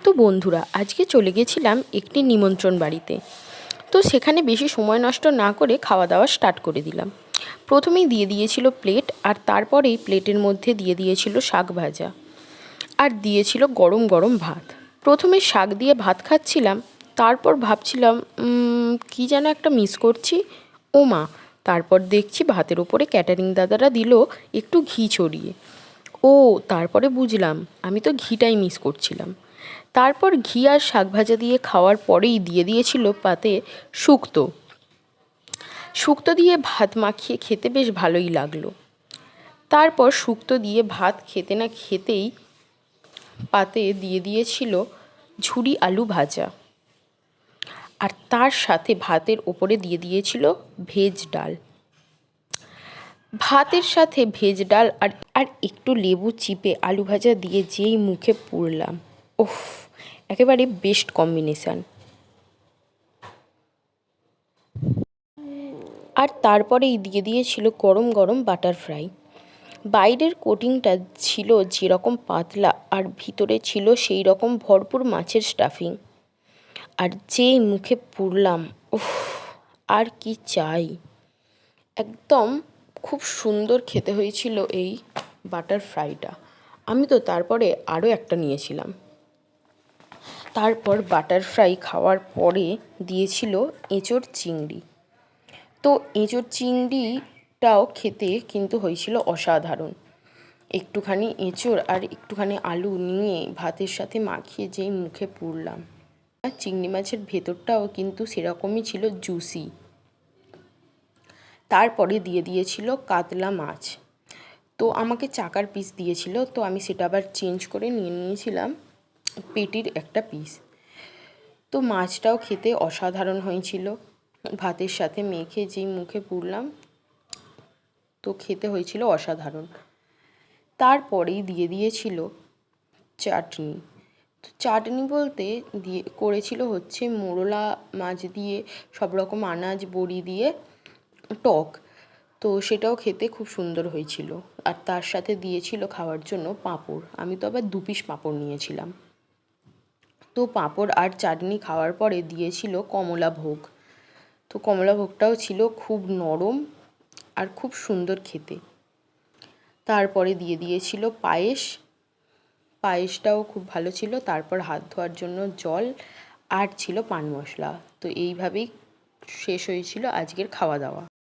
তো বন্ধুরা, আজকে চলে গেছিলাম একটি নিমন্ত্রণ বাড়িতে। তো সেখানে বেশি সময় নষ্ট না করে খাওয়া দাওয়া স্টার্ট করে দিলাম। প্রথমেই দিয়ে দিয়েছিল প্লেট, আর তারপরেই প্লেটের মধ্যে দিয়ে দিয়েছিল শাক ভাজা, আর দিয়েছিল গরম গরম ভাত। প্রথমে শাক দিয়ে ভাত খাচ্ছিলাম, তারপর ভাবছিলাম কি যেন একটা মিস করছি। ও মা! তারপর দেখছি ভাতের ওপরে ক্যাটারিং দাদারা দিল একটু ঘি ছড়িয়ে। ও, তারপরে বুঝলাম আমি তো ঘিটাই মিস করছিলাম। তারপর ঘি আর শাক ভাজা দিয়ে খাওয়ার পরেই দিয়ে দিয়েছিল পাতে শুক্তো। শুক্তো দিয়ে ভাত মাখিয়ে খেতে বেশ ভালোই লাগলো। তারপর শুক্তো দিয়ে ভাত খেতে না খেতেই পাতে দিয়ে দিয়েছিল ঝুরি আলু ভাজা, আর তার সাথে ভাতের ওপরে দিয়ে দিয়েছিল ভেজ ডাল। ভাতের সাথে ভেজ ডাল আর আর একটু লেবু চিপে আলু ভাজা দিয়ে যেই মুখে পুরলাম, ওফ, একেবারে বেস্ট কম্বিনেশান। আর তারপরেই দিয়ে দিয়েছিল গরম গরম বাটার ফ্রাই। বাইরের কোটিংটা ছিল যেরকম পাতলা, আর ভিতরে ছিল সেই রকম ভরপুর মাছের স্টাফিং। আর যেই মুখে পুরলাম, উফ, আর কি চাই! একদম খুব সুন্দর খেতে হয়েছিল এই বাটার ফ্রাইটা। আমি তো তারপরে আরও একটা নিয়েছিলাম। তারপর বাটার ফ্রাই খাওয়ার পরে দিয়েছিল এঁচোড় চিংড়ি। তো এঁচোড় চিংড়িটাও খেতে কিন্তু হয়েছিল অসাধারণ। একটুখানি এঁচোড় আর একটুখানি আলু নিয়ে ভাতের সাথে মাখিয়ে যেই মুখে পুরলাম, আর চিংড়ি মাছের ভেতরটাও কিন্তু সেরকমই ছিল, জুসি। তারপরে দিয়ে দিয়েছিল কাতলা মাছ। তো আমাকে চাকার পিস দিয়েছিল, তো আমি সেটা আবার চেঞ্জ করে নিয়ে নিয়েছিলাম পেটির একটা পিস। তো মাছটাও খেতে অসাধারণ হয়েছিল। ভাতের সাথে মেখে যেই মুখে পুরলাম, তো খেতে হয়েছিল অসাধারণ। তারপরেই দিয়ে দিয়েছিল চাটনি। তো চাটনি বলতে করেছিল হচ্ছে মোরলা মাছ দিয়ে, সব রকম আনাজ বড়ি দিয়ে টক। তো সেটাও খেতে খুব সুন্দর হয়েছিল। আর তার সাথে দিয়েছিল খাওয়ার জন্য পাঁপড়। আমি তো আবার 2 পিস পাঁপড় নিয়েছিলাম। তো পাঁপড় আর চাটনি খাওয়ার পরে দিয়েছিল কমলা ভোগ। তো কমলা ভোগটাও ছিল খুব নরম আর খুব সুন্দর খেতে। তারপরে দিয়ে দিয়েছিল পায়েস। পায়েসটাও খুব ভালো ছিল। তারপর হাত ধোয়ার জন্য জল, আর ছিল পান মশলা। তো এইভাবেই শেষ হয়েছিল আজকের খাওয়া দাওয়া।